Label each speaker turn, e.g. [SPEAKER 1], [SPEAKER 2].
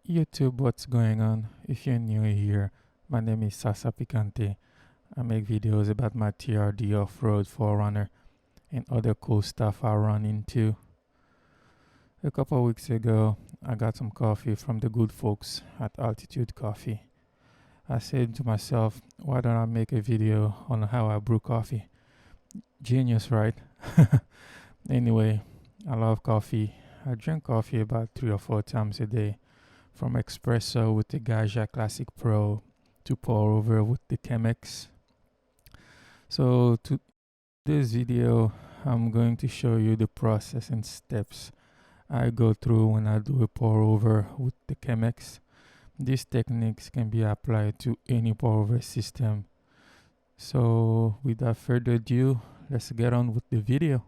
[SPEAKER 1] YouTube, what's going on? If you're new here, my name is Sasa Picante. I make videos about my TRD off-road forerunner and other cool stuff I run into. A couple of weeks ago, I got some coffee from the good folks at Altitude Coffee. I said to myself, why don't I make a video on how I brew coffee? Genius, right? Anyway, I love coffee. I drink coffee about 3 or 4 times a day, from espresso with the Gaja Classic Pro to pour over with the Chemex. So to this video, I'm going to show you the process and steps I go through when I do a pour over with the Chemex. These techniques can be applied to any pour over system. So without further ado, let's get on with the video.